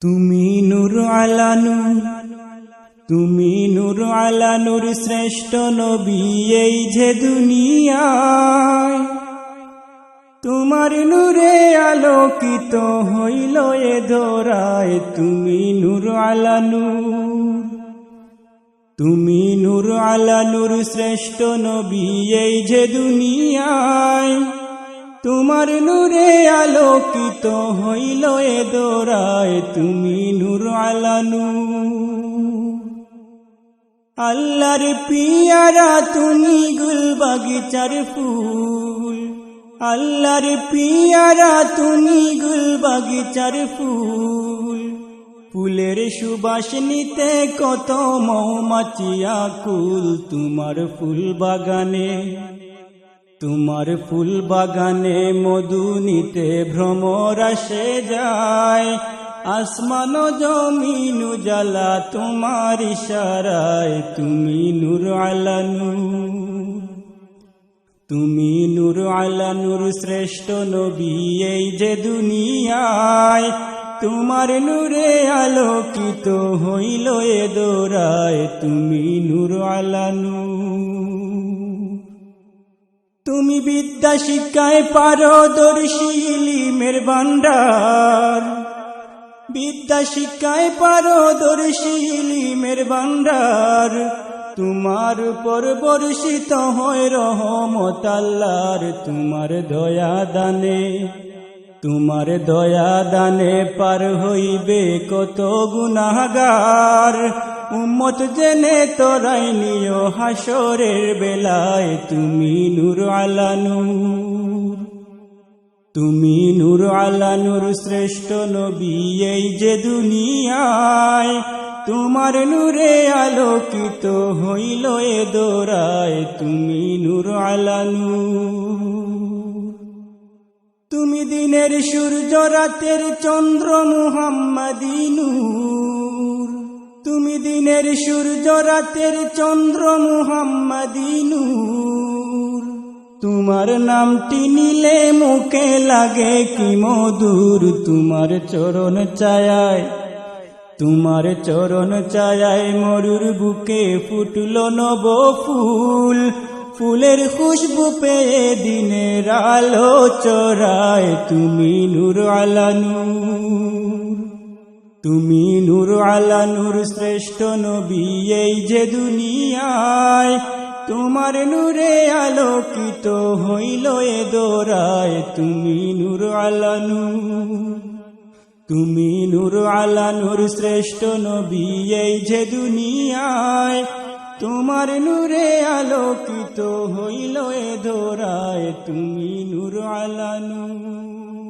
তুমি নূর আলা নূর, তুমি নূর আলা নূর, শ্রেষ্ঠ নবী এই যে দুনিয়ায়। তোমার নূরে আলোকিত হইল এ ধরায়। তুমি নূর আলা নূর, তুমি নূর আলা নূর, শ্রেষ্ঠ নবী এই যে দুনিয়ায়। তোমার নূরে আলোকিত হইল এ দোরায়। তুমি নূর আলা নূর, আল্লাহর পিয়ারা তুমি গুল বাগিচার ফুল। আল্লাহর পিয়ারা তুমি গুল বাগিচার ফুল। ফুলের সুবাস নিতে কত মৌমাছি আকুল তোমার ফুল বাগানে। তোমার ফুল বাগানে মধু নিতে ভ্রমর আসে যায়। আসমান জমিন উজালা তোমার ইশারায়। তুমি নূর আলা নূর, তুমি নূর আলা নূর, শ্রেষ্ঠ নবী এই যে দুনিয়ায়। তোমার নূরে আলোকিত হইল এ দোরায়। তুমি নূর আলা নূর, তুমি বিদ্যা শিক্ষায় পারদর্শী ইলমের ভান্ডার। বিদ্যা শিক্ষায় পারদর্শী ইলমের ভান্ডার। তোমার উপর বর্ষিত হয় রহমত আল্লাহর। তোমার দয়া দানে, তোমার দয়া দানে পার হইবে কত গুনাহগার। উম্মত জেনে তোরাই নিও হাসরের বেলায়। তুমি নূর আলা নূর, তুমি নূর আলা নূর, শ্রেষ্ঠ নবী এই যে দুনিয়ায়। তোমার নূরে আলোকিত হইল এ দোরায়। তুমি নূর আলা নূর, তুমি দিনের সূর্য রাতের চন্দ্র মুহাম্মাদি নূর। তুমি দিনের সূর্য রাতের চন্দ্র মুহাম্মাদি নূর। তোমার নামটি নিলে মুখে লাগে কি মধুর। তোমার চরণ ছায়ায়, তোমার চরণ ছায়ায় মরুর বুকে ফুটল নব ফুল। ফুলের খুশবু পেয়ে দিনের আলো চরায়। তুমি নূর আলা নূর, তুমি নূর আলা নূর, শ্রেষ্ঠ নবী এই যে দুনিয়ায়। তোমার নূরে আলোকিত হইল এ দোরায়। তুমি নূর আলা নূর, তুমি নূর আলা নূর, শ্রেষ্ঠ নবী এই যে দুনিয়ায়। তোমার নূরে আলোকিত হইল এ দোরায়। তুমি নূর আলা নূর।